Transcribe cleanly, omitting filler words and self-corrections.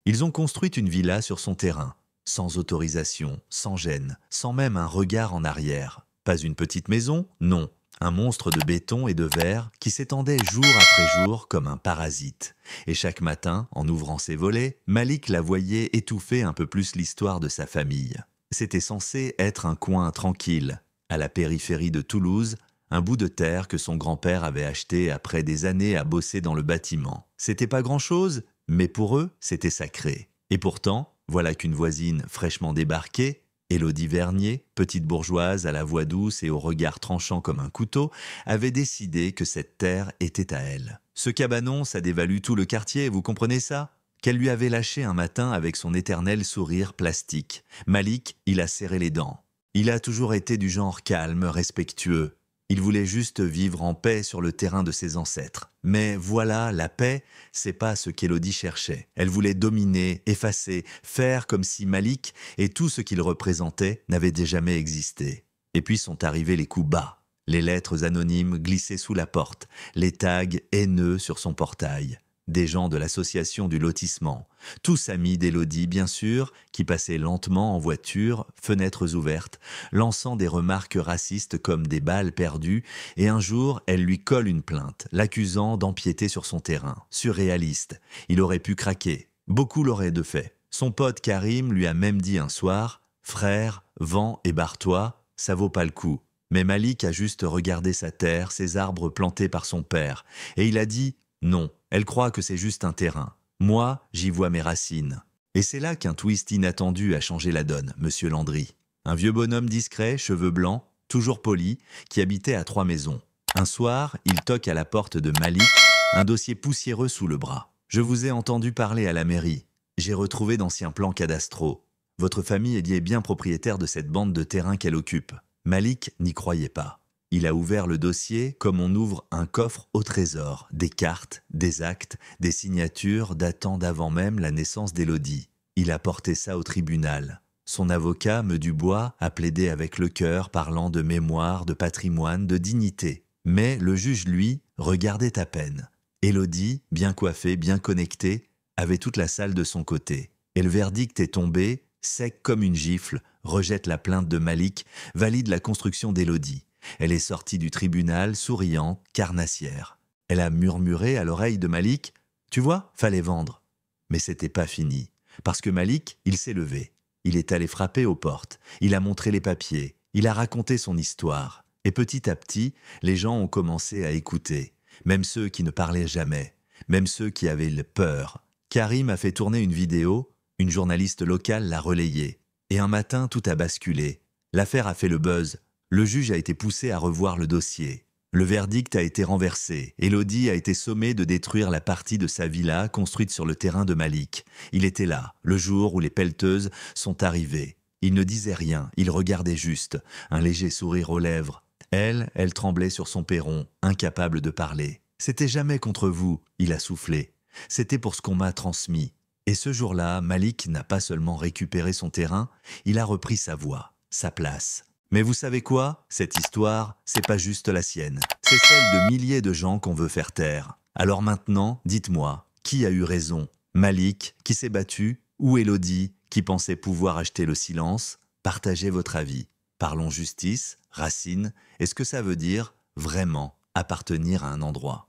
Ils ont construit une villa sur son terrain, sans autorisation, sans gêne, sans même un regard en arrière. Pas une petite maison, non. Un monstre de béton et de verre qui s'étendait jour après jour comme un parasite. Et chaque matin, en ouvrant ses volets, Malik la voyait étouffer un peu plus l'histoire de sa famille. C'était censé être un coin tranquille, à la périphérie de Toulouse, un bout de terre que son grand-père avait acheté après des années à bosser dans le bâtiment. C'était pas grand-chose, mais pour eux, c'était sacré. Et pourtant, voilà qu'une voisine fraîchement débarquée, Élodie Vernier, petite bourgeoise à la voix douce et au regard tranchant comme un couteau, avait décidé que cette terre était à elle. Ce cabanon, ça dévalue tout le quartier, vous comprenez ça ? Qu'elle lui avait lâché un matin avec son éternel sourire plastique. Malik, il a serré les dents. Il a toujours été du genre calme, respectueux. Il voulait juste vivre en paix sur le terrain de ses ancêtres. Mais voilà, la paix, c'est pas ce qu'Élodie cherchait. Elle voulait dominer, effacer, faire comme si Malik et tout ce qu'il représentait n'avaient jamais existé. Et puis sont arrivés les coups bas. Les lettres anonymes glissées sous la porte, les tags haineux sur son portail. Des gens de l'association du lotissement, tous amis d'Élodie bien sûr, qui passaient lentement en voiture, fenêtres ouvertes, lançant des remarques racistes comme des balles perdues, et un jour elle lui colle une plainte, l'accusant d'empiéter sur son terrain. Surréaliste, il aurait pu craquer, beaucoup l'auraient de fait. Son pote Karim lui a même dit un soir « Frère, vends et barre-toi, ça vaut pas le coup ». Mais Malik a juste regardé sa terre, ses arbres plantés par son père, et il a dit « Non ». Elle croit que c'est juste un terrain. Moi, j'y vois mes racines. Et c'est là qu'un twist inattendu a changé la donne, monsieur Landry. Un vieux bonhomme discret, cheveux blancs, toujours poli, qui habitait à 3 maisons. Un soir, il toque à la porte de Malik, un dossier poussiéreux sous le bras. Je vous ai entendu parler à la mairie. J'ai retrouvé d'anciens plans cadastraux. Votre famille est bien propriétaire de cette bande de terrain qu'elle occupe. Malik n'y croyait pas. Il a ouvert le dossier comme on ouvre un coffre au trésor, des cartes, des actes, des signatures datant d'avant même la naissance d'Élodie. Il a porté ça au tribunal. Son avocat, M. Dubois, a plaidé avec le cœur, parlant de mémoire, de patrimoine, de dignité. Mais le juge, lui, regardait à peine. Élodie, bien coiffée, bien connectée, avait toute la salle de son côté. Et le verdict est tombé, sec comme une gifle, rejette la plainte de Malik, valide la construction d'Élodie. Elle est sortie du tribunal, souriante, carnassière. Elle a murmuré à l'oreille de Malik « Tu vois, fallait vendre ». Mais c'était pas fini. Parce que Malik, il s'est levé. Il est allé frapper aux portes. Il a montré les papiers. Il a raconté son histoire. Et petit à petit, les gens ont commencé à écouter. Même ceux qui ne parlaient jamais. Même ceux qui avaient peur. Karim a fait tourner une vidéo. Une journaliste locale l'a relayée. Et un matin, tout a basculé. L'affaire a fait le buzz. Le juge a été poussé à revoir le dossier. Le verdict a été renversé. Élodie a été sommée de détruire la partie de sa villa construite sur le terrain de Malik. Il était là, le jour où les pelleteuses sont arrivées. Il ne disait rien, il regardait juste, un léger sourire aux lèvres. Elle tremblait sur son perron, incapable de parler. « C'était jamais contre vous », il a soufflé. « C'était pour ce qu'on m'a transmis. » Et ce jour-là, Malik n'a pas seulement récupéré son terrain, il a repris sa voix, sa place. Mais vous savez quoi? Cette histoire, c'est pas juste la sienne. C'est celle de milliers de gens qu'on veut faire taire. Alors maintenant, dites-moi, qui a eu raison? Malik, qui s'est battu? Ou Élodie, qui pensait pouvoir acheter le silence? Partagez votre avis. Parlons justice, racines, et ce que ça veut dire, vraiment, appartenir à un endroit.